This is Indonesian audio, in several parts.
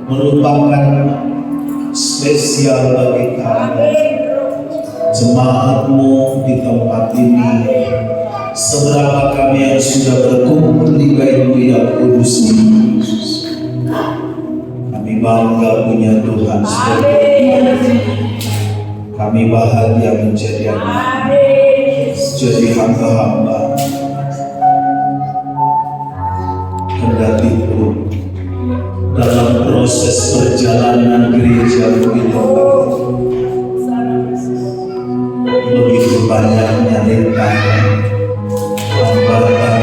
merupakan spesial bagi kami, jemaat-Mu di tempat ini. Seberapa kami yang sudah berkumpul di bait-Mu yang kudus ini, kami bangga punya Tuhan sebagai Tuhan. Kami bahagia menjadi anak, jadi hamba-hamba. Kendati pun dalam proses perjalanan gereja kita begitu banyaknya rintangan, hambatan,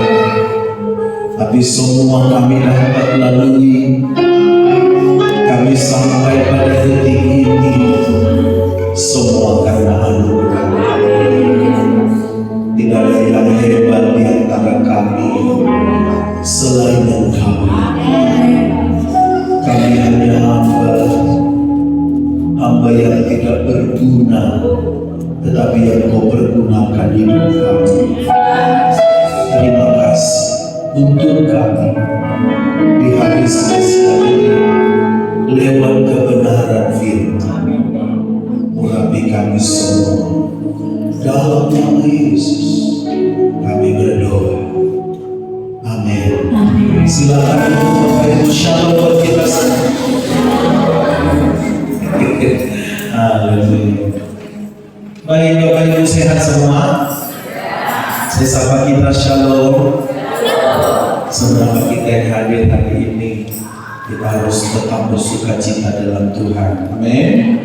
tapi semua kami dapat lalui. Kami sampai pada detik ini semua karena anugerah. Tidak ada yang hebat di antara kami selain Engkau. Kami hanya hamba yang tidak berguna, tetapi yang Kau pergunakan hidup kami. Terima kasih untuk kami di hari spesial ini, lewat kebenaran firman. Urapi kami semua dalam nama Yesus kami berdoa. Amin. Silakan Bapak Ibu shalom buat kita semua. Haleluya. Baik Bapak Ibu sehat semua? Saya sapa kita shalom. Seberapa kita yang hadir hari ini, kita harus tetap bersuka cita dalam Tuhan. Amin.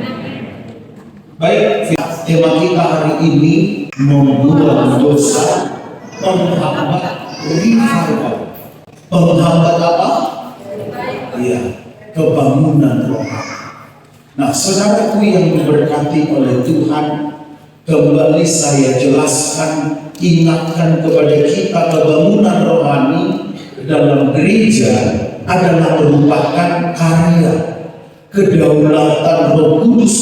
Baik, tema kita hari ini membuang dosa, menghambat revival. Penghambat apa? Iya, kebangunan rohani. Nah, saudaraku yang diberkati oleh Tuhan, kembali saya jelaskan, ingatkan kepada kita, kebangunan rohani dalam gereja adalah merupakan karya kedaulatan Roh Kudus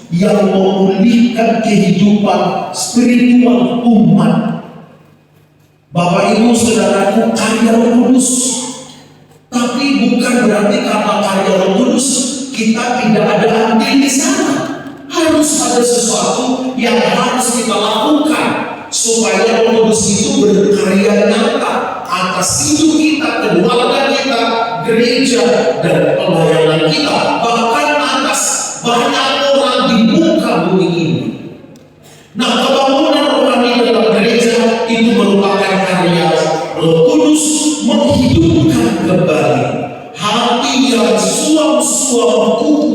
yang memulihkan kehidupan spiritual umat. Bapak Ibu Saudaraku, karya Roh Kudus. Tapi bukan berarti karena karya Roh Kudus kita tidak ada andil di sana. Harus ada sesuatu yang harus kita lakukan supaya Roh Kudus itu berkarya nyata atas hidup kita, keluarga kita, gereja, dan pelayanan kita, bahkan atas banyak orang di muka bumi ini. Nah, kebangunan rohani dalam gereja itu merupakan karya Roh Kudus menghidupkan kembali hati yang suam-suam kuku.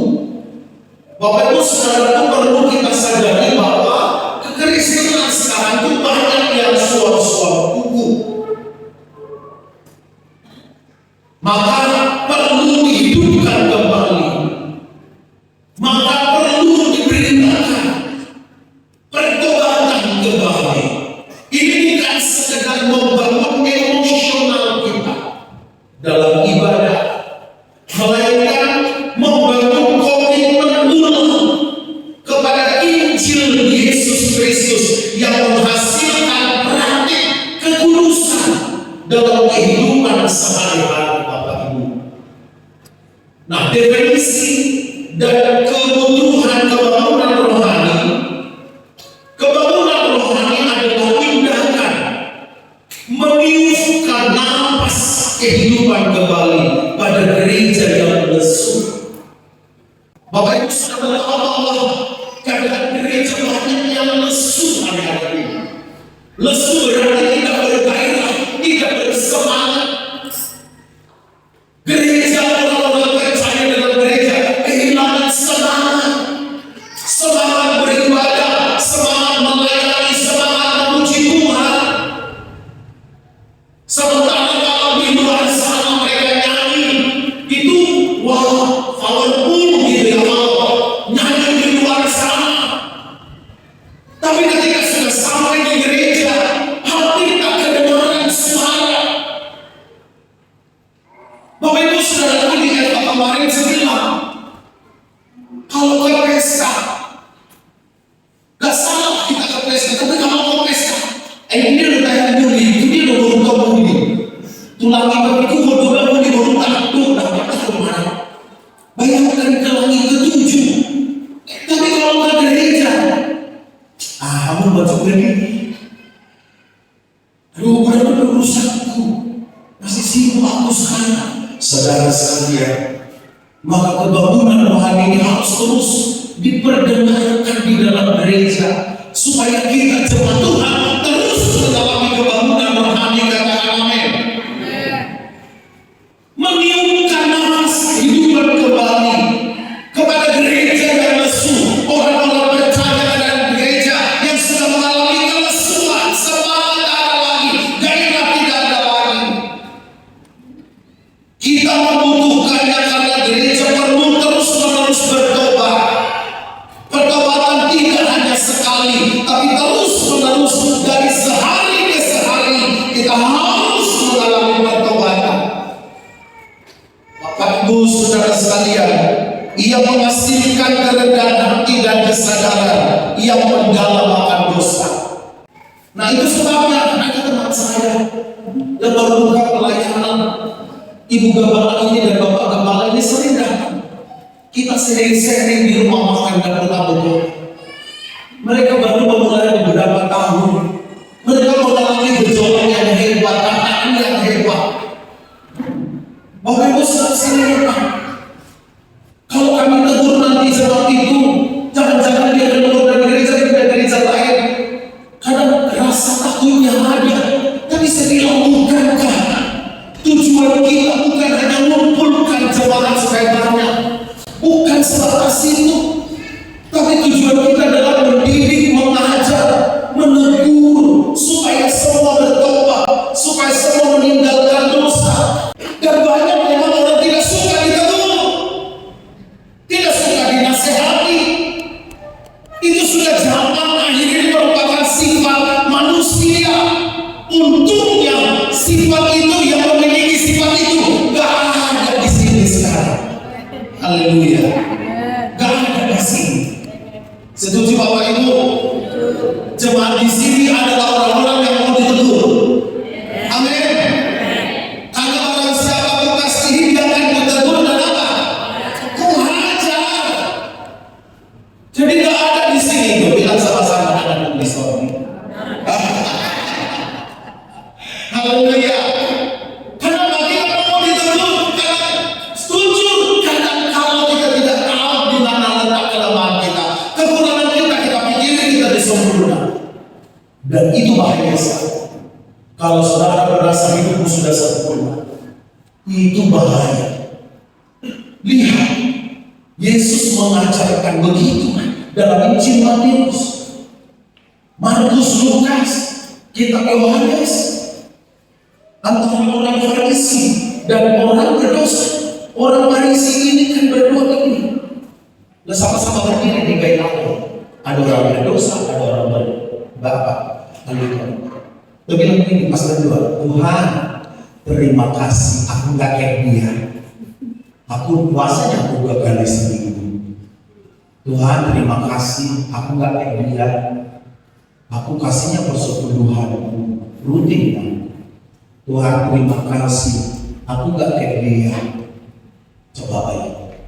Bapak Ibu Saudara, perlu kita sadari bahwa kekristenan sekarang itu banyak yang suam-suam kuku. Maka perlu dihidupkan kembali. Maka perlu diberitakan pertobatan kembali. Ini bukan sekedar membangun emosional kita dalam ibadah, melainkan membangun komitmen ulang kepada Injil Yesus Kristus yang menghasilkan praktik kekudusan dalam kehidupan sehari-hari, Bapak Ibu. Nah, definisi dan kebutuhan kebangunan rohani. Kebangunan rohani adalah tindakan meniupkan napas kehidupan kembali pada gereja yang lesu. Bapak Ibu Saudara, Allah keadaan gereja banyak yang lesu hari-hari ini. Lesu berarti tidak bergairah, tidak bersemangat. Gereja, orang-orang percaya dalam gereja Kalau ke pesta, gak salah kita ke pesta, tapi kalau ke pesta, ini udah tayang muli, ini udah beruntung muli. Tulang ibu itu berdua muli beruntung, dapat kemana? Bayangkan ke langit ketujuh. Tapi kalau ke gereja, kamu baju ini, aduh benar-benar rusakku, masih sibuk aku sekarang. Saudara sekalian, maka kebangunan rohani ini harus terus diperdengarkan di dalam gereja supaya kita jemaat Tuhan terus mengalami kebangunan rohani. Katakan amin. Meniupkan nafas kehidupan kembali kepada gereja yang lesu, orang-orang percaya dan gereja yang sudah mengalami kelesuan, semangat ada lagi, gairah tidak ada lagi. Kita membutuhkannya karena gereja perlu terus-menerus bertobat. Pertobatan tidak hanya sekali, tapi terus-menerus dari sehari ke sehari kita harus mengalami pertobatan. Bapak Ibu Saudara sekalian, ia memastikan kerendahan hati dan kesadaran, ia mendalam akan dosa. Nah itu sebabnya ada teman saya yang baru buka pelayanan, Ibu Gembala ini dan Bapak Gembala ini sering datang. Kita sering-sering di rumah makan dan bertabur. Mereka baru memulai beberapa tahun. Mereka mengalami gejolak yang hebat, tantangan yang hebat. Bapak Ibu sering lupa. Kalau kami tegur nanti seperti itu, jangan-jangan dia keluar dari gereja dan gereja lain. Karena rasa takutnya ada, tapi saya bilang bukankah tujuan kita bukan hanya mengumpulkan jemaat supaya banyak, bukan sebatas itu, tapi tujuan kita adalah mendidik, mengajar, menegur supaya semua bertobat, supaya semua meninggalkan dosa. Dan banyak memang orang tidak suka ditegur, tidak suka dinasehati. Itu sudah zaman akhirnya merupakan sifat manusia. Untungnya sifat itu yang memiliki sifat itu gak ada di sini sekarang. Haleluya. Gak ada di sini. Setuju Bapak Ibu? Jemaat di sini adalah orang-orang yang mau ditegur. Amin. Karena orang siapa bekas dihidangkan ditegur dan apa? Kuhajar. Jadi gak ada di sini. Bilang sama-sama ada di sini. Haleluya. Kenapa kita mau ditegur? Karena setuju. Kadang kalau kita tidak tahu di mana letak kelemahan kita, kekurangan kita pikir kita disempurna. Dan itu bahaya sekali. Kalau saudara merasa hidupmu sudah sempurna, itu bahaya. Lihat, Yesus mengajarkan begitu dalam Injil Matius, Markus, Lukas, kitab Yohanes, antara orang Farisi dan orang berdosa. Orang Farisi ini kan berdua ini, sama-sama berdiri di bait Allah. Ada orang berdosa, ada orang berbapak. Lalu bilang begini pas kedua, Tuhan terima kasih, aku nggak kayak dia. Aku puasanya aku 2 kali seminggu. Tuhan terima kasih, aku nggak kayak dia. Aku kasihnya persepuluhan rutin. Tuhan terima kasih, aku nggak kayak dia. Coba bayangkan.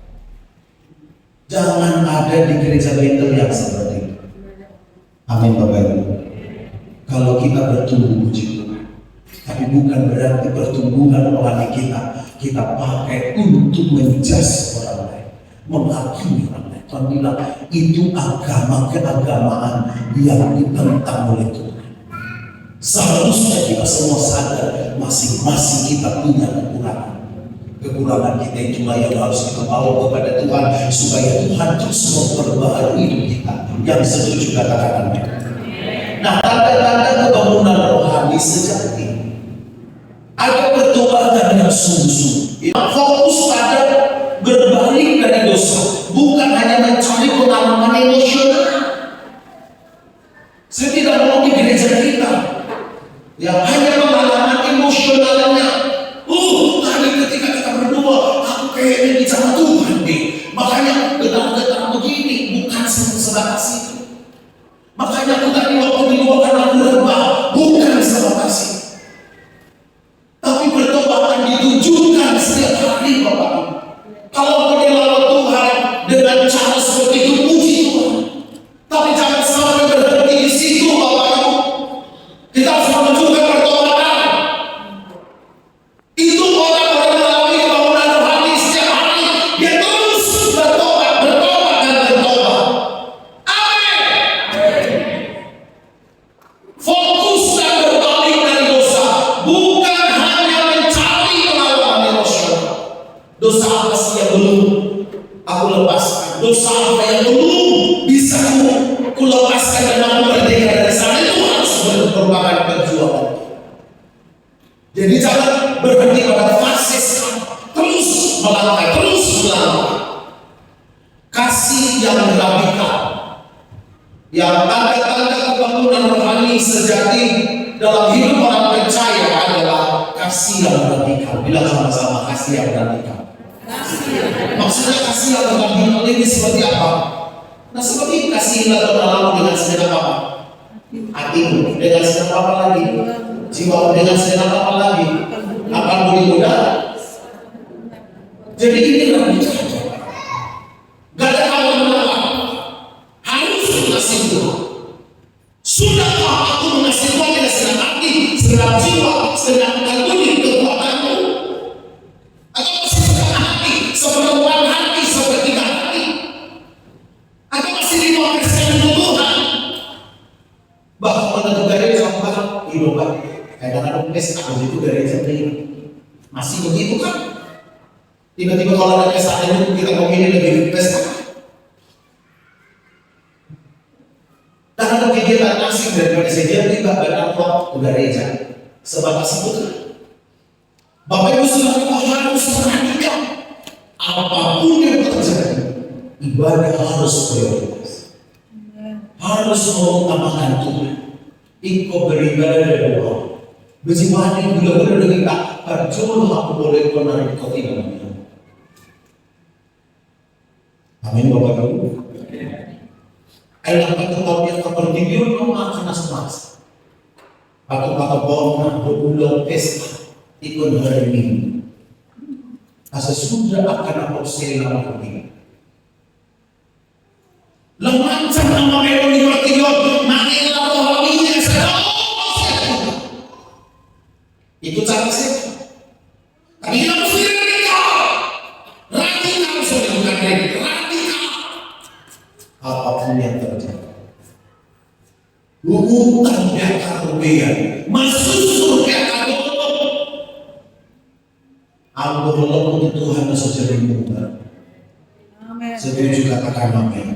Jangan ada di gereja Betel yang seperti itu. Amin Bapak Ibu. Kalau kita bertumbuh puji Tuhan, tapi bukan berarti pertumbuhan rohani kita pakai untuk menjas orang lain, menghakimi orang lain. Tuhan bilang itu agama keagamaan yang ditentang oleh Tuhan. Seharusnya kita semua sadar masing-masing kita punya kekurangan. Kekurangan kita itulah yang harus kita bawa kepada Tuhan supaya Tuhan terus memperbaharui hidup kita. Yang setuju katakan amin. Nah, tanda-tanda kebangunan rohani sejati, ada pertobatan yang sungguh-sungguh. Fokus pada berbalik dari dosa, bukan hanya mencari pengalaman emosional. Saya tidak mau di gereja kita yang hanya pengalaman emosionalnya. Tadi ketika kita berdua, aku kayaknya bicara Tuhan deh, makanya getar-getar begini. Aku lepaskan dosa apa yang belum bisa aku lepaskan dan aku merdeka dari sana. Itu harus merupakan perjuangan. Jadi jangan berhenti pada fase sekarang. Terus melangkah, terus melangkah. Kasih yang radikal, yang tanda-tanda kebangunan rohani sejati dalam hidup orang percaya adalah kasih yang radikal. Bilang sama-sama, kasih yang radikal. Maksudnya kasih yang radikal ini seperti apa? Nah, seperti kasih atau lalu dengan segenap apa? Hatimu dengan segenap apa lagi? Jiwa dengan segenap apa lagi? Akan budi muda. Jadi ini radikal. Gak ada kawan menawar. Harus mengasihi Tuhan. Sudahkah aku mengasihi Tuhan dengan segenap hati, segenap jiwa, segenap kalbuni kekuatanmu? Atau masih setengah hati, seperempat hati, sepertiga hati? Atau masih 5% Tuhan? Bahkan menentu gereja, bahkan hidup kadang-kadang aku itu gereja ini masih begitu kan? Tiba-tiba kalau ada pesta itu kita memilih lebih pesta. Dan ada kegiatan asing daripada sedia tiba berangkat ke gereja. Sebatas itu kan? Bapak Ibu Saudara harus perhatikan apapun yang terjadi, ibadah harus prioritas. Harus mengutamakan Tuhan. Iko beribadah doa. Bejibani gula-gula dengan tak percuma aku boleh menarik kau tidak. Amin Bapak Ibu. Kailan pagkatawag yung kapag-review ng mga kanas-mas. Pagkakabawang na buulang pesta, ikon harimin. Asa sudra akan ako sila makunin. Lamansang ang mga ni Martilyon, makilala ko haminya sa loob. Ikut sa kasi. Kami lang mo sila radikal sa mga radikal. Apapun yang terjadi, hubungan yang kerugian, masuk surga Allah. Aku berlomba Tuhan sejadi muda. Setuju katakan amin.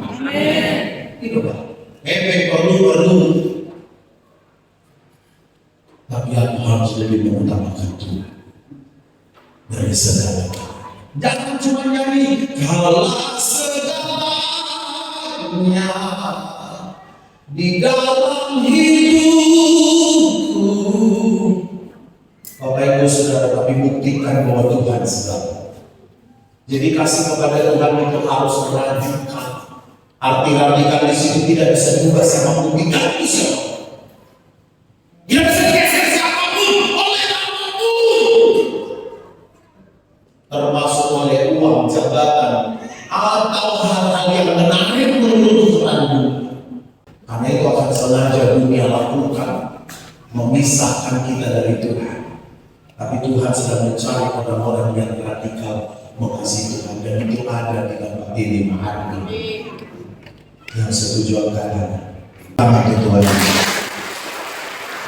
Itu Pak. Perlu. Tapi aku harus lebih mengutamakan Tuhan dari segala. Jangan cuma nyanyi kalau segala di dalam hidupku. Bapak Ibu Saudara, tapi buktikan bahwa Tuhan segala. Jadi kasih kepada Tuhan itu harus radikal. Arti radikal di sini tidak bisa diubah sama buktikan siapa. Tidak bisa digeser siapapun oleh apapun, termasuk oleh uang, jabatan, atau hal-hal yang menarik menurut Anda. Karena itu akan sengaja dunia lakukan memisahkan kita dari Tuhan. Tapi Tuhan sedang mencari orang-orang yang radikal mengasihi Tuhan, dan itu ada di dalam diri hari ini. Yang setuju akan kami Tuhan.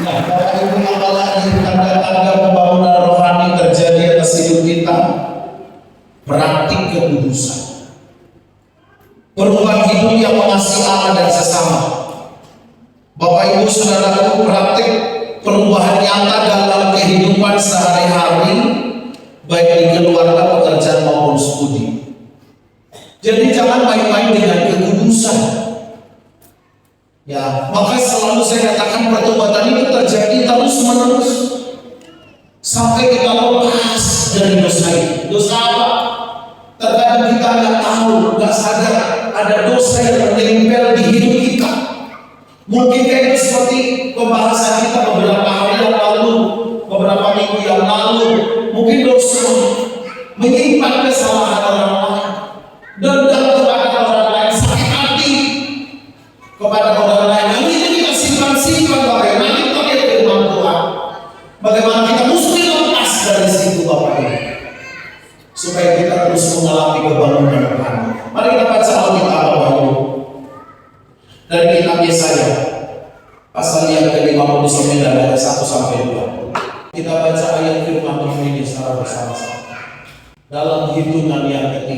Nah, Bapak Ibu, apalagi tanda-tanda pembangunan rohani terjadi atas hidup kita? Praktik kekudusan. Perubahan hidup yang mengasihi Allah dan sesama. Bapak Ibu Saudaraku, praktik perubahan nyata dalam kehidupan sehari-hari, baik di keluarga, pekerjaan maupun studi. Jadi jangan main-main dengan kekudusan. Ya, maka selalu saya katakan pertobatan itu terjadi terus-menerus sampai kita lepas dari dosa itu. Dosa apa? Terkadang kita nggak tahu, nggak sadar ada dosa yang menempel di hidup kita. Mungkin itu seperti pembahasan kita beberapa hari yang lalu, beberapa minggu yang lalu. Mungkin dosa menyimpan kesalahan orang lain, dendam kepada orang lain, sakit hati kepada orang lain. Yang itu kita simpan-simpan. Bagaimana kita lihat firman Tuhan? Bagaimana kita mesti lepas dari situ, Bapak Ibu, supaya kita terus mengalami kebangunan rohani. Mari kita baca Alkitab, Bapak Ibu, dari kitab Yesaya pasal yang ke-59 ayat 1 sampai 2. Kita baca ayat firman Tuhan ini secara bersama-sama dalam hitungan yang ketiga.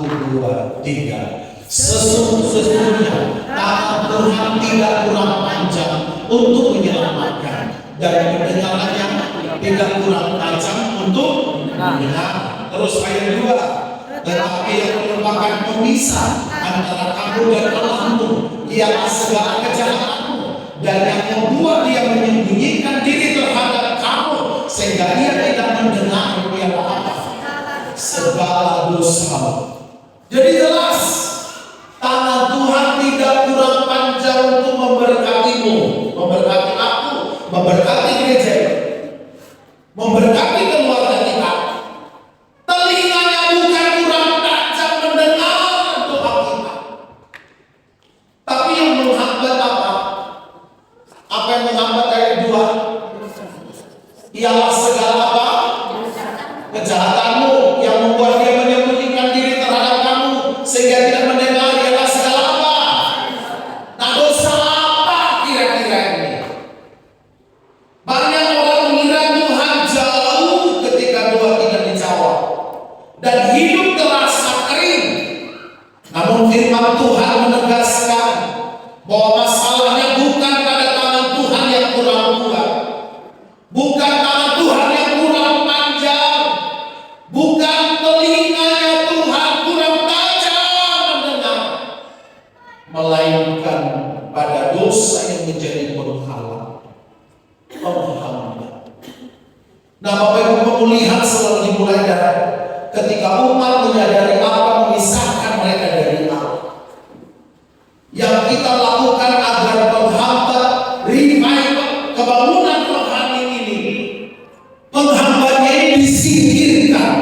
2, 3. Sesungguhnya tangan Tuhan tidak kurang panjang untuk menyelamatkan, dan pendengarannya tidak kurang tajam untuk mendengar. Terus ayat 2, tetapi yang merupakan pemisah antara kamu dan Allahmu ialah segala kejahatanmu, dan yang membuat dia menyembunyikan diri terhadap kamu sehingga ia tidak mendengar ialah apa? Segala dosa. Jadi jelas, tangan Tuhan tidak kurang panjang untuk memberkatimu, memberkati aku, memberkati gereja, memberkati keluarga kita. Telinganya bukan kurang tajam mendengar doa kita, tapi yang menghambat apa? Apa yang menghambat ayat 2? Ialah segala apa? Kejahatanmu yang membuat dia menyembunyikan diri terhadap kamu sehingga tidak mendengar ialah segala apa? Nah, dosa apa kira-kira ini? Banyak orang mengira Tuhan jauh ketika doa tidak dijawab dan hidup terasa kering. Namun firman Tuhan menegaskan bahwa masalahnya bukan pada tangan Tuhan yang kurang kuat, bukan tangan Tuhan yang kurang panjang, bukan telinganya Tuhan kurang tajam mendengar, melainkan pada dosa yang menjadi penghalang, penghambat. Nah, Bapak Ibu, pemulihan selalu dimulai dari ketika umat menyadari apa memisahkan mereka dari Allah. Yang kita lakukan agar menghambat revival, kebangunan rohani ini, penghambatnya ini disingkirkan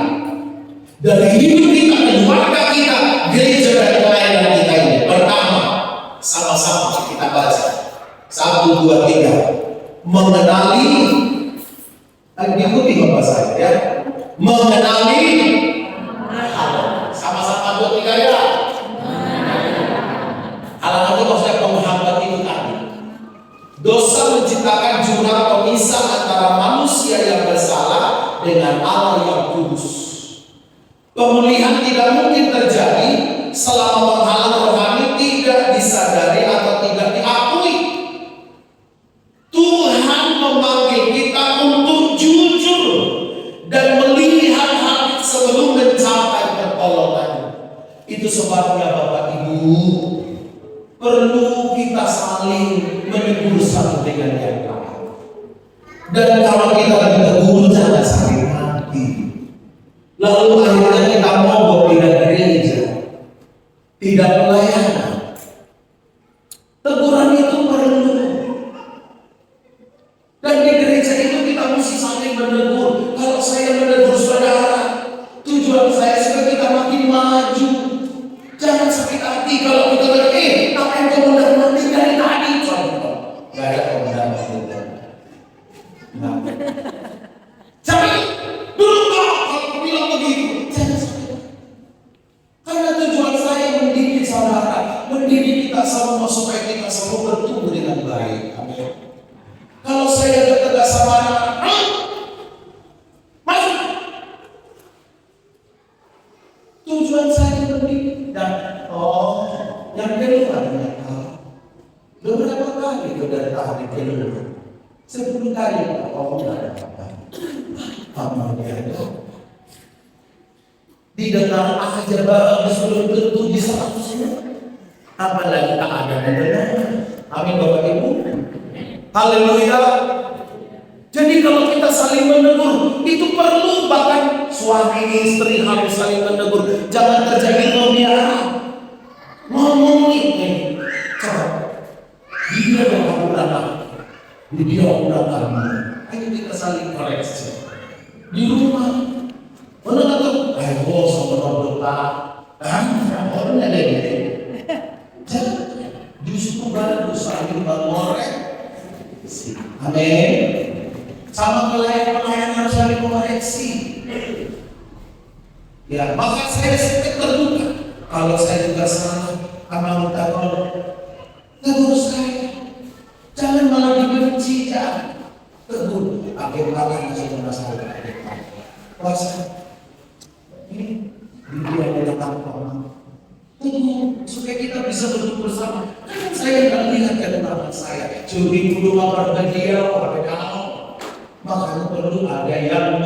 dari hidup kita, keluarga kita, gereja dan pelayanan kita ini. Pertama, sama-sama kita baca 1, 2, 3. Mengenali, ikuti Bapak saya ya. Mengenali Allah. Sama-sama 2, 3 ya. Hal-hal itu maksudnya penghambat itu tadi. Dosa menciptakan jurang pemisah antara manusia yang bersalah dengan Allah yang kudus. Pemulihan tidak mungkin terjadi selama penghalang rohani tidak disadari atau tidak diakui. Tuhan memanggil kita untuk jujur dan melihat hal sebelum mencapai pertolongan. Itu sebabnya Bapak Ibu, perlu kita saling menegur satu dengan yang lain. Dan kalau kita lagi tegur, jangan sakit hati. Lalu akhirnya kita mogok tidak gereja, tidak pelayanan. Teguran itu perlu. Dan di gereja itu kita mesti saling menegur. Kalau saya menegur saudara, tujuan saya supaya kita makin maju. Jangan sakit hati kalau kita bilang, apa yang kamu nanti dari tadi? Contoh, gak ada komandan komandan. Nah, jadi dulu kalau aku bilang begitu, jangan sakit hati. Karena tujuan saya mendidik saudara, mendidik kita semua supaya kita semua bertumbuh dengan baik. Amin. Kalau saya tegas sama anak-anak, masuk. Tujuan saya mendidik dan yang kedua adalah beberapa kali dari tahun kedua 10 kali tidak ada apa dia itu didengar aja bagus belum tentu di 100, apalagi tak ada mendengar. Amin Bapak Ibu. Haleluya. Jadi kalau kita saling menegur itu perlu, bahkan suami istri harus saling menegur. Jangan terjadi pembiaran. Ngomongin coba dia yang berapa, dia berapa. Ayo kita saling koreksi di rumah. Mana kata, bos sama berdoa, orang ada gitu. Jangan, justru bagus saling mengoreksi. Amin. Sama pelayan harus saling mengoreksi. Ya, maka saya terbuka. Kalau saya juga salah, amal takol, tegur saya. Jangan malah dibenci, jangan. Tegur. Akhir malam masih masalah. Puasa. Ini dia datang ke Tunggu supaya kita bisa duduk bersama. Kan saya nggak lihat kedatangan saya. Curi dulu lapar dan dia orang kalau makanya perlu ada yang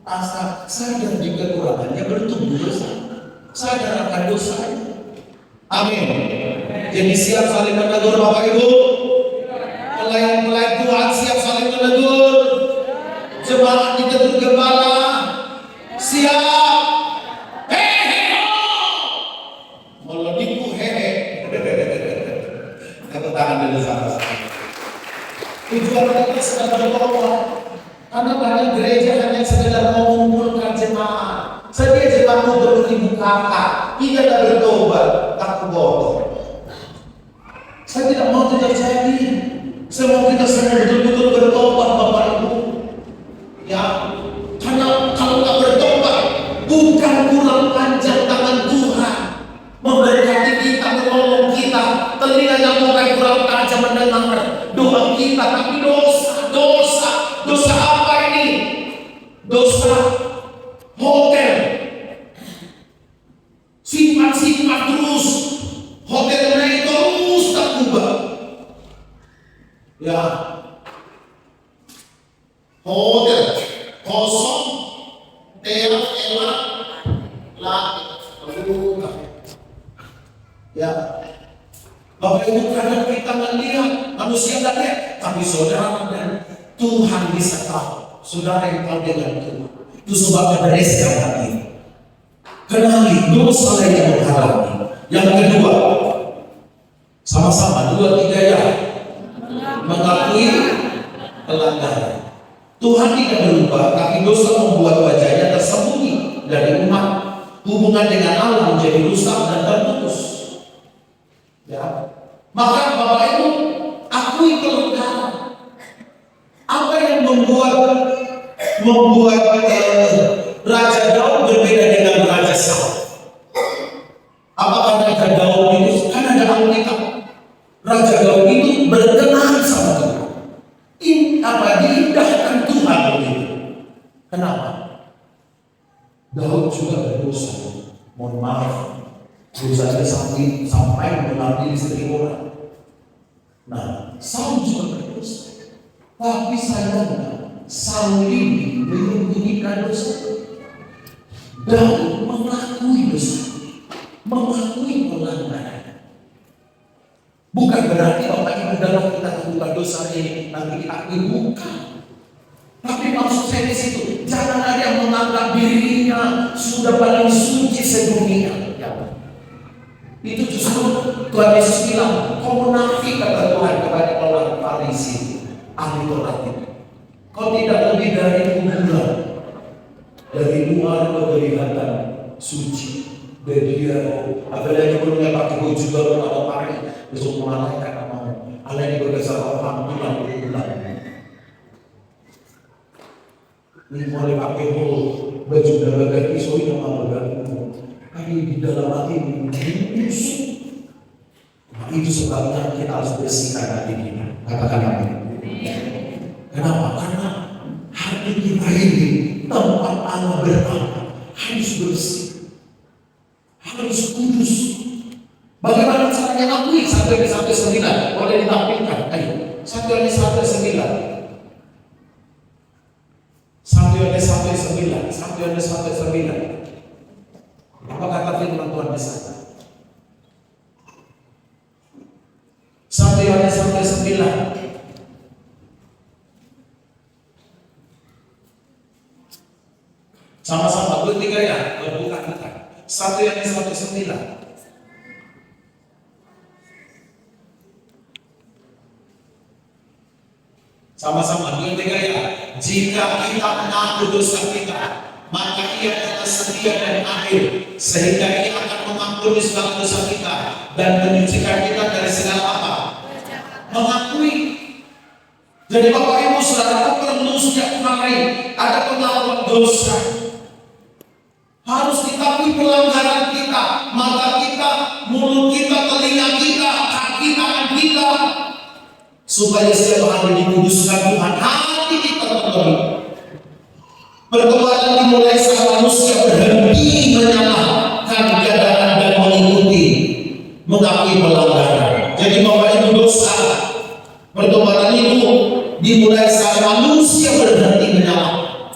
asa sadar di kekurangannya bertumbuh bersama. Sadar akan dosanya. Amin. Jadi siap saling menegur Bapak Ibu. Pelayan-pelayan Tuhan siap saling menegur. Jemaat ditegur gembala siap. Melodiku hehe. Tepuk tangan dulu sama-sama. Tujuan kita sedang bertobat. Karena banyak gereja hanya sekedar mengumpulkan jemaat. Setiap jemaat mau beribu kakak, tidak ada bertobat, tak bodoh. Saya tidak mau itu terjadi. Saya mau kita semua betul-betul bertobat, Bapak Ibu. Ya, karena kalau tak bertobat, bukan kurang panjang tangan Tuhan memberkati kita, menolong kita. Telinga yang bukan kurang tajam mendengar doa kita, tapi dosa apa ini? Dosa hotel. Simpan terus. Hotelnya itu terus tak ubah. Ya. Hotel kosong, teras enak, lagi terbuka. Ya. Bapak Ibu, kadang kita melihat manusia tidak lihat, tapi saudara dan Tuhan bisa tahu. Saudara yang tahu dengan Tuhan. Itu sebabnya bereskan hati. Kenali dosa yang menghalangi. Yang kedua, sama-sama 2, 3 ya. Mengakui pelanggaran. Tuhan tidak berubah, tapi dosa membuat wajahnya tersembunyi dari umat. Hubungan dengan Allah menjadi rusak dan terputus. Ya. Maka Bapak Ibu, akui pelanggaran. Apa yang membuat Raja Daud berbeda dengan Raja Saul? Apakah Raja Daud itu? Kan ada Alkitab. Raja Daud itu berkenan sama Tuhan. Diindahkan Tuhan begitu. Kenapa? Daud juga berdosa. Mohon maaf, dosanya sampai mengambil istri orang. Nah, Saul juga berdosa. Tapi sayangnya Saul ini menyembunyikan dosa. Daud mengakui dosa, mengakui pelanggaran. Bukan berarti Bapak Ibu dalam kita lakukan dosa ini nanti kita akui, bukan. Tapi maksud saya di situ, jangan ada yang menganggap dirinya sudah paling suci sedunia. Ya. Itu justru Tuhan Yesus bilang, kau munafik kata Tuhan kepada orang Farisi, ahli Taurat itu. Kau tidak lebih dari kuburan, dari luar kau kelihatan suci. Dan dia, apalagi belumnya pakai baju baru atau pakai besok malaikat mau, Allah ini bergeser orang tulang berulang. Ini boleh pakai baju darah ganti soalnya nama berganti, tapi di dalam hati musuh. Nah, itu sebabnya kita harus bersihkan hati kita. Katakan amin. Kenapa? Karena hati kita ini tempat Allah berada, harus bersih, harus kudus. Bagaimana caranya akui? 1-9 boleh ditampilkan. Ayo, 1-9. 1-9. Apa kata firman Tuhan di sana? 1-9. Sama-sama 2, 3 ya, berbuka-buka. 1-9. Sama-sama 2, 3 ya. Jika kita mengaku dosa kita, maka Ia telah setia dan adil, sehingga Ia akan mengampuni segala dosa kita dan menyucikan kita dari segala apa? Mengakui. Jadi Bapak Ibu Saudara perlu setiap hari ada pengakuan dosa. Harus dikakui pelanggaran kita, mata kita, mulut kita, telinga kita, kaki tangan kita, supaya setiap hari dikuduskan Tuhan. Hati kita terpenuhi. Pertobatan dimulai saat manusia berhenti menyalahkan mengakui pelanggaran. Jadi Bapak Ibu, dosa pertobatan itu dimulai saat manusia berhenti menyalahkan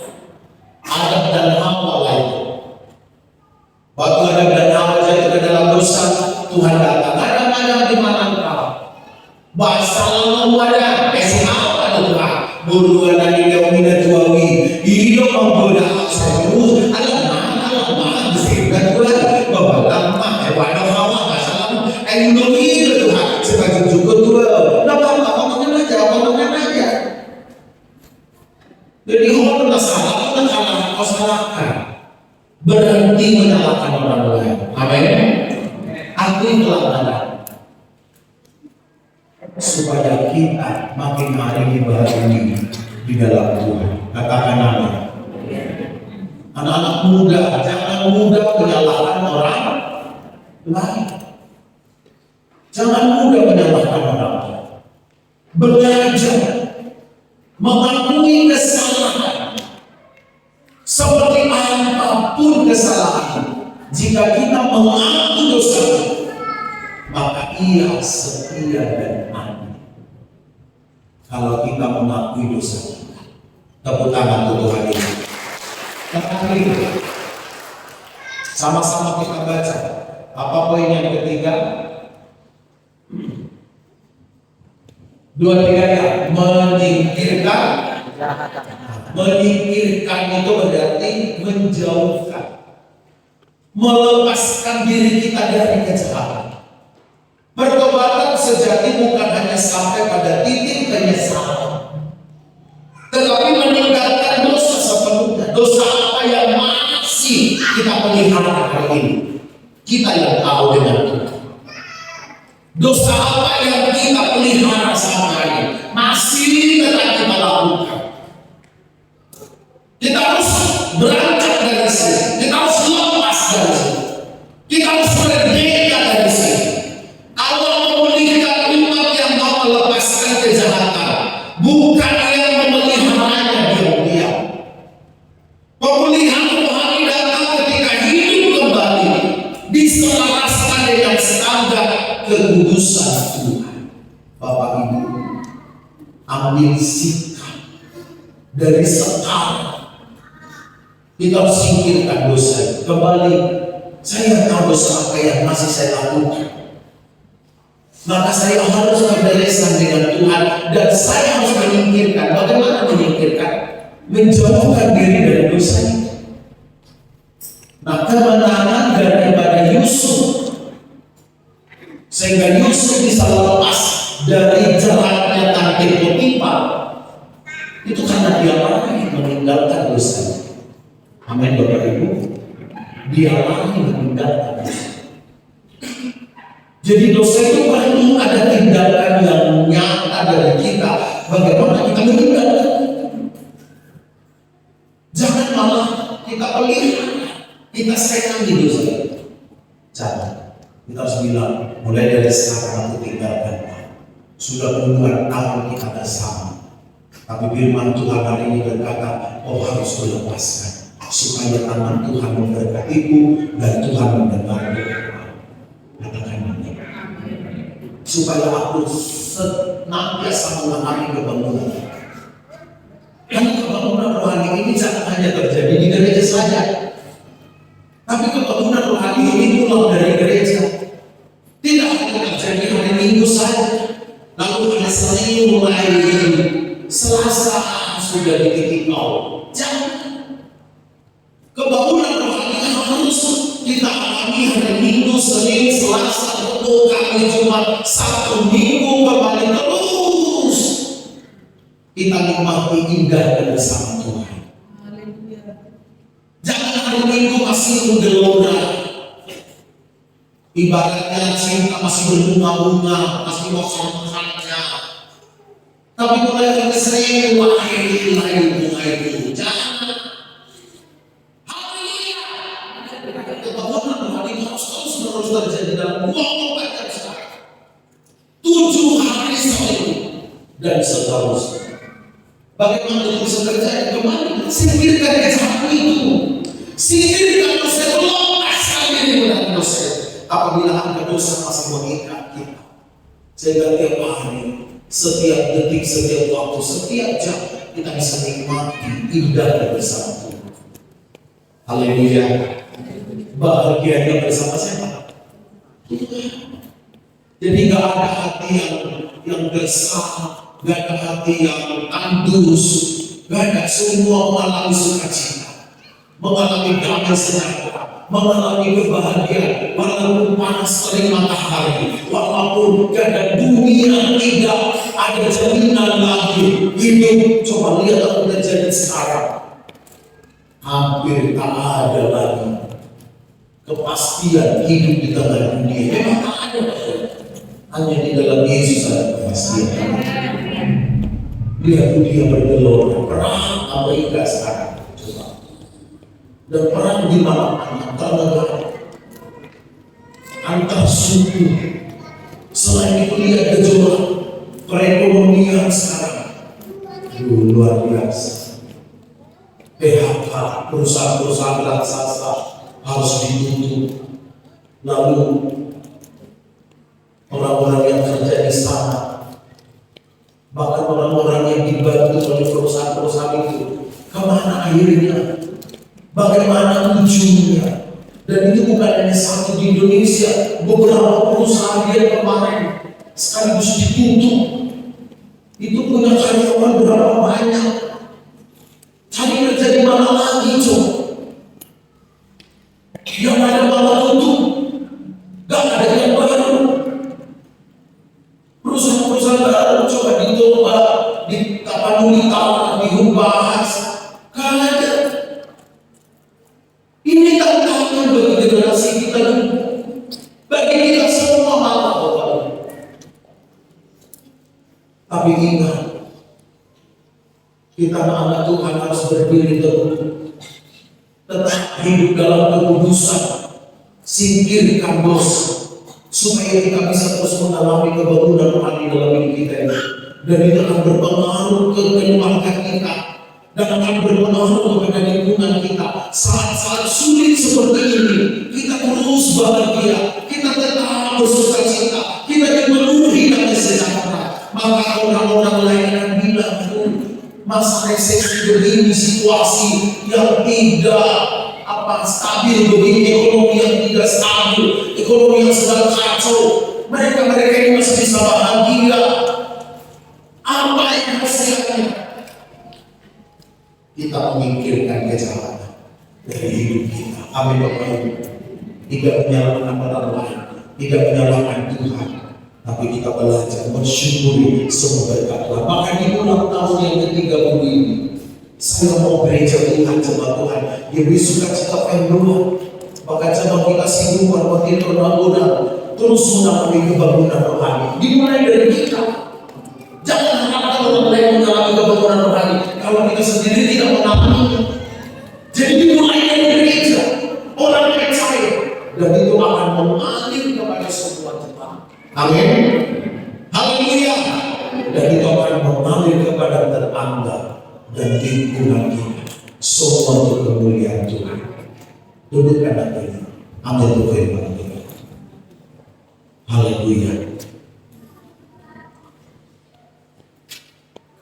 Adam dan Hawa lainnya. Waktu Adam dan Hawa jatuh ke dalam dosa, Tuhan datang, Adam, di mana engkau? Bahasa lalu ada, kasih apa Tuhan? Buruan dari Yomina Juawi, hidup menggoda terus, alam disebutkan Tuhan, Bapak lama, pada Hawa, masalah, itu Tuhan, sebagai juga Tuhan, ngomongin aja. Jadi orang salah, kau salahkan, berhenti menyalahkan orang lain. Amin. Akui pelanggaran, supaya kita makin hari dibaharui di dalam Tuhan. Katakan amin. Anak-anak muda, jangan mudah menyalahkan orang lain. Jangan mudah menyalahkan orang lain. Belajar mengakui kesalahan, seperti apapun kesalahan. Jika kita mengaku dosa, maka Ia setia dan adil. Kalau kita mengakui dosa kita, tepuk tangan untuk Tuhan ini. Sama-sama kita baca. Apa poin yang ketiga? 2, 3 ya. Menyingkirkan. Menyingkirkan itu berarti menjauhkan, melepaskan diri kita dari kejahatan. Pertobatan sejati bukan hanya sampai pada titik penyesalan, tetapi meninggalkan dosa sepenuhnya. Dosa apa yang masih kita pelihara hari ini? Kita yang tahu dengan Tuhan. Dosa apa yang kita pelihara sampai hari ini? Masih tetap kita lakukan. Kita harus berangkat dari sini. Kita harus lepas dari sini. Kita harus merdeka dari sini. Allah memulihkan umat yang mau melepaskan kejahatan, bukan yang memeliharanya diam-diam. Pemulihan rohani datang ketika hidup kembali diselaraskan dengan standar kekudusan Tuhan. Bapak Ibu, ambil sikap dari sekarang. Kita harus singkirkan dosa. Kembali, saya tahu dosa apa yang masih saya lakukan. Maka saya harus berbereskan dengan Tuhan, dan saya harus menyingkirkan. Bagaimana menyingkirkan? Menjauhkan diri dari dosa itu. Nah, kemenangan daripada Yusuf, sehingga Yusuf bisa lepas dari jeratnya tangkil Potifar, itu karena dia lari meninggalkan dosa. Amin Bapak Ibu. Dia lari meninggalkan dosa. Jadi dosa itu perlu ada tindakan yang nyata dari kita. Bagaimana kita meninggalkan? Jangan malah kita pelihara, kita sayang di dosa. Jangan. Kita harus bilang, mulai dari sekarang aku tinggalkan. Sudah puluhan tahun kita bersama, tapi firman Tuhan hari ini berkata, oh harus melepaskan, supaya tangan Tuhan memberkatiku dan Tuhan mendengar doa. Katakan amin. Supaya aku senantiasa mengalami kebangunan. Karena kebangunan rohani ini jangan hanya terjadi di gereja saja, tapi kebangunan rohani ini pulang dari gereja. Tidak hanya terjadi hari Minggu saja, lalu hari Senin mulai Selasa sudah di titik nol. Jangan. Kebangunan rohani harus kita alami hari Minggu, Senin, Selasa, Rabu, Kamis, Jumat, Sabtu, Minggu, kembali terus. Kita nikmati indah bersama Tuhan. Jangan hari Minggu masih menggelora. Ibaratnya cinta masih berbunga-bunga, masih mau sama-samanya. Tapi mulai dari Senin, lahir bunga itu. Jangan. Terus terjadi dalam 24 jam sekarang, 7 hari seminggu dan seterusnya. Bagaimana itu bisa terjadi? Kembali singkirkan kejahatan itu, singkirkan dosa, lepaskan diri dari dosa. Apa apabila ada dosa masih mengikat kita. Sehingga tiap hari, setiap detik, setiap waktu, setiap jam kita bisa nikmati indah bersama Tuhan. Haleluya. Bahagianya bersama siapa? Jadi gak ada hati yang gersang, gak ada hati yang tandus, gak ada, semua mengalami sukacita, mengalami damai sejahtera, mengalami kebahagiaan, walaupun panas terik matahari, walaupun gak ada dunia tidak ada jaminan lagi hidup. Coba lihat apa yang terjadi sekarang, hampir tak ada lagi kepastian hidup di tengah dunia. Memang tak ada, hanya di dalam Yesus ada kepastian. Lihat dunia bergelora, perang Amerika sekarang, coba, dan perang di mana-mana, antar negara, antar suku. Selain itu lihat gejolak perekonomian sekarang, luar biasa. PHK, perusahaan-perusahaan raksasa harus ditutup. Lalu orang-orang yang kerja di sana, bahkan orang-orang yang dibantu oleh perusahaan-perusahaan itu, kemana akhirnya? Bagaimana ujungnya? Dan itu bukan hanya satu di Indonesia, beberapa perusahaan yang kemarin sekaligus ditutup. Itu punya karyawan berapa banyak? Cari kerja di mana lagi, coba? Yang ada malah tutup, gak ada yang baru. Perusahaan-perusahaan baru coba dicoba, dibahas, gak ada. Ini tantangan bagi generasi kita dulu, bagi kita semua malah. Tapi ingat, kita anak Tuhan harus berdiri teguh, tetap hidup dalam kekudusan, singkirkan dosa, supaya kita bisa terus mengalami kebangunan rohani dalam hidup kita ini. Dan itu akan berpengaruh ke keluarga kita, dan akan berpengaruh kepada lingkungan kita. Saat-saat sulit seperti ini, kita terus bahagia, kita tetap bersukacita, kita dipenuhi dengan sejahtera. Maka orang-orang lain akan bilang, masa resesi begini, situasi yang tidak stabil begini, ekonomi yang tidak stabil, ekonomi yang sedang kacau, mereka ini masih bisa bahagia. Apa yang hasilnya? Kita memikirkan kejahatan dari hidup kita. Amin Bapak Ibu. Tidak menyalahkan orang lain, tidak menyalahkan Tuhan, tapi kita belajar bersyukuri semua berkat Tuhan. Maka di ulang tahun yang ke-30 ini, saya mau gereja Tuhan, jemaat Tuhan, yang sukacita penuh. Maka coba kita sibuk berbagai pembangunan, terus mengalami kebangunan rohani. Dimulai dari kita. Jangan harapkan orang lain mengalami kebangunan rohani kalau kita sendiri tidak mengalami. Jadi dimulai dari gereja, orang percaya, dan itu akan mengalir kepada semua jemaat. Amin. Haleluya. Dan itu akan mengalir kepada tetangga dan lingkungan kita. Semua untuk kemuliaan Tuhan. Dudukkan hatinya. Ambil tuh firman Tuhan. Haleluya.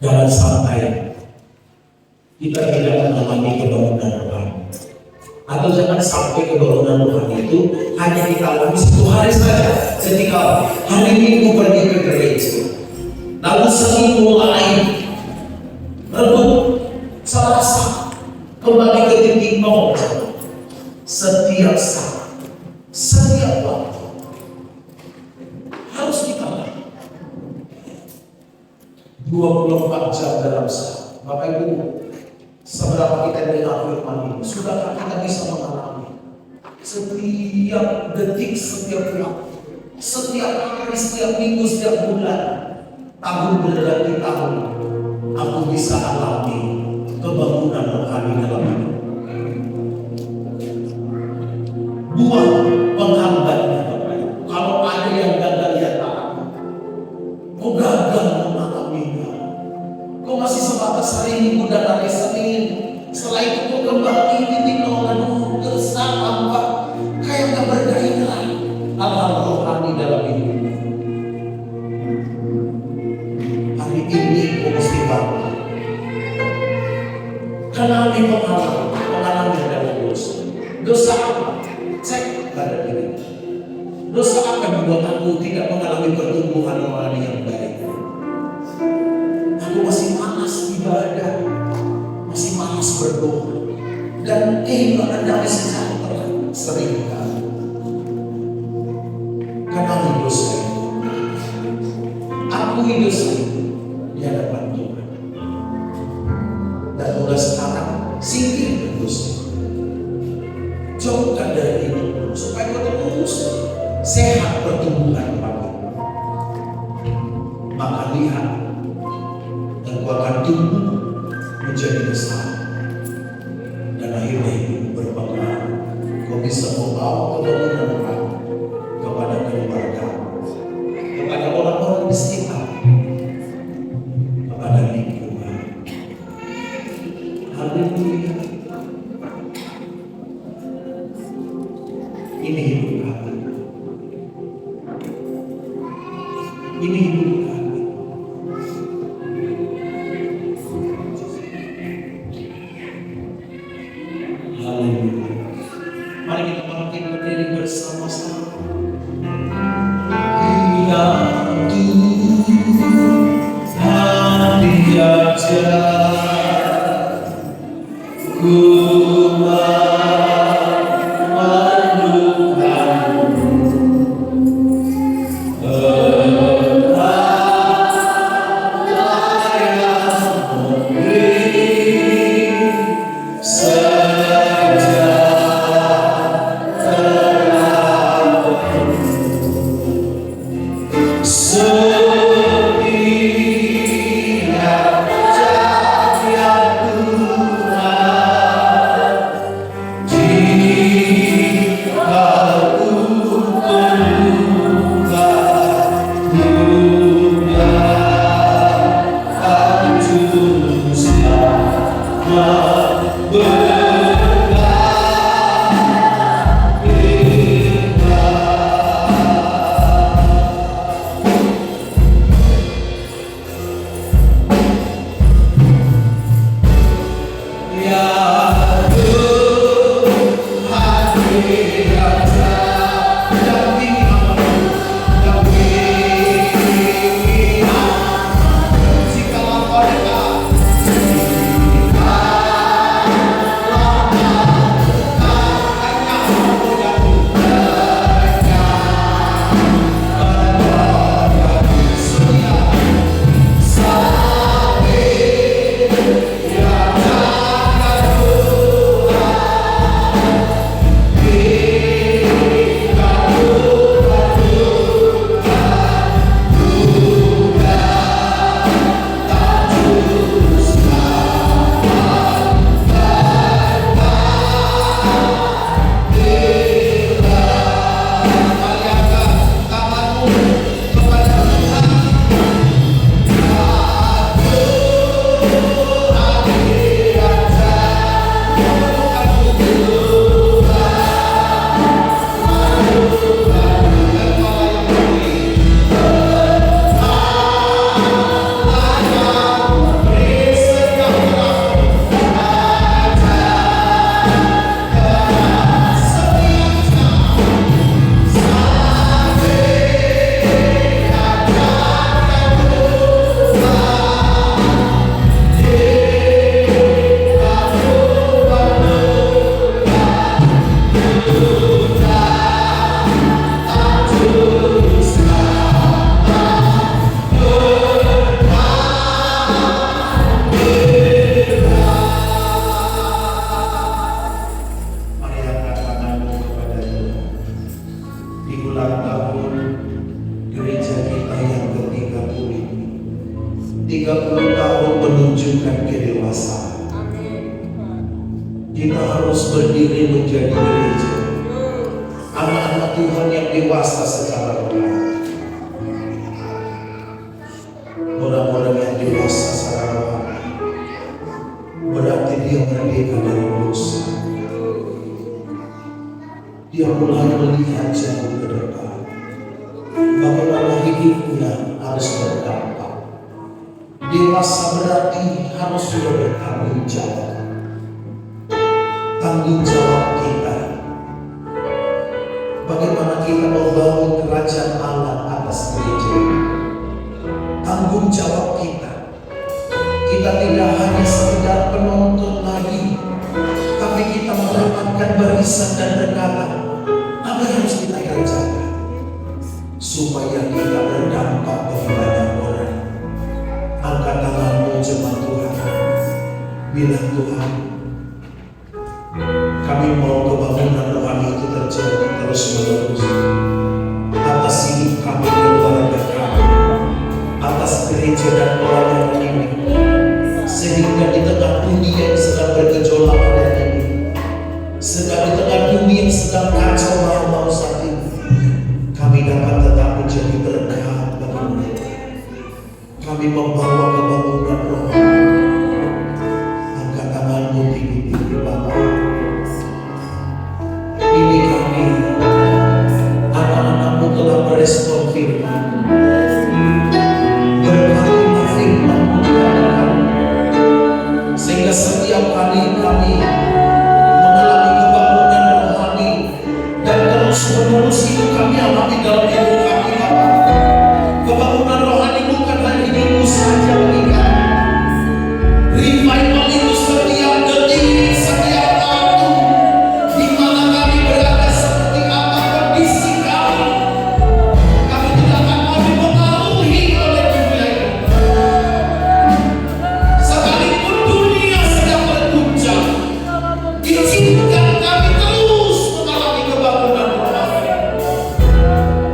Jangan sampai kita tidak mengalami kebangunan rohani, atau jangan sampai kebangunan rohani itu hanya kita alami satu hari saja. Ketika hari Minggu pergi ke gereja, lalu Senin mulai, Rabu, Selasa kembali ke titik nol. Setiap saat, setiap waktu harus kita 24 jam dalam sehari. Bapak Ibu, seberapa kita dengar firman ini, sudahkah kita bisa mengalami setiap detik, setiap waktu, setiap hari, setiap minggu, setiap bulan, tahun berganti tahun, aku bisa alami kebangunan rohani dalam hidup. Buang penghambatnya, Bapak Ibu. Kalau ada yang gagal lihat aku, kok gagal mengalaminya, kok masih sebatas hari Minggu dan hari Senin, setelah itu kok kembali titik nol, aduh, gersang, tampak kayak gak bergairah. Dosa akan membuat aku tidak mengalami pertumbuhan rohani yang baik. Aku masih malas ibadah, masih malas berdoa, dan kehilangan damai sejahtera sering kali. Karena dosa itu, aku dosa itu di hadapan Tuhan. Dan mulai sekarang singkirkan dosa, jauhkan dari hidup supaya kau terus sehat pertumbuhan pagi. Maka lihat, dan kau akan tumbuh menjadi besar, dan akhirnya hidup berpengaruh. Kau bisa membawa kebangunan rohani kepada keluarga, kepada orang-orang di sekitar, kepada lingkungan. Haleluya. Ini hidup kami. Ini hidup kami. Haleluya. Mari kita bangkit berdiri bersama-sama. Ya Tuhan, diajar ku kita harus berdiri menjadi gereja. Anak-anak Tuhan yang dewasa secara rohani. Orang-orang yang dewasa secara rohani berarti dia merdeka dari dosa. Dia mulai melihat jauh ke depan. Bagaimana hidupnya harus berdampak. Dewasa berarti harus sudah bertanggung jawab. Tanggung jawab kita bagaimana kita membangun kerajaan Allah atas gereja. Tanggung jawab kita. Kita tidak hanya sekedar penonton lagi, tapi kita mendapatkan barisan dan berkata, apa yang harus kita kerjakan supaya kita berdampak bagi banyak orang. Angkat tanganmu jemaat Tuhan, bilang Tuhan, kami mau kebangunan rohani itu terjadi terus menerus atas hidup kami, keluarga kami, atas gereja dan pelayanan ini, sehingga di tengah dunia yang sedang bergejolak hari ini, sedang di tengah dunia yang sedang kacau balau saat ini, kami dapat tetap menjadi berkat bagi mereka. Kami membawa kebangunan rohani. Angkat tanganmu tinggi-tinggi Bapa. Ini kami, anak-anakmu telah merespon firman. Berkatilah firman-Mu kepada kami, sehingga setiap kali kami mengalami kebangunan rohani dan terus-menerus itu kami alami dalam hidup kami, Bapa. Kebangunan rohani bukan hanya hidupmu saja bagi kami. Revival itu setiap detik, setiap waktu, di mana kami berada, seperti apa kondisi kami. Kami tidak akan mau dipengaruhi oleh dunia ini. Sekalipun dunia sedang berguncang, izinkan kami terus mengalami kebangunan rohani.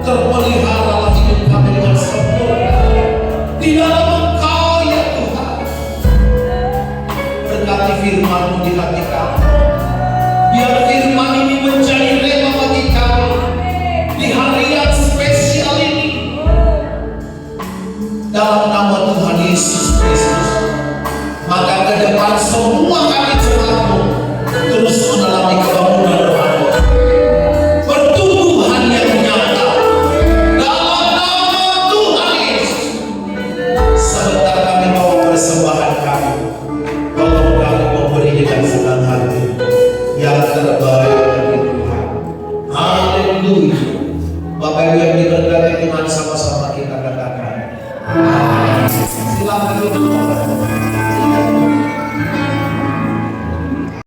Terpeliharalah hidup kami dengan sempurna di dalam Engkau ya Tuhan. Berkati firman-Mu di hati kami. Biar firman ini menjadi rema bagi kami di hari yang spesial ini. Dalam nama Tuhan Yesus Kristus, maka ke depan semua kami jemaat-Mu terus mengalami kebangunan rohani, pertumbuhan yang nyata dalam nama Tuhan Yesus. Sebentar kami mau persembahan kami, tolong kami memberi dengan senang hati yang terbaik bagi Tuhan. Haleluya. Bapak Ibu yang diberkati Tuhan, sama-sama kita katakan amin. Silakan duduk.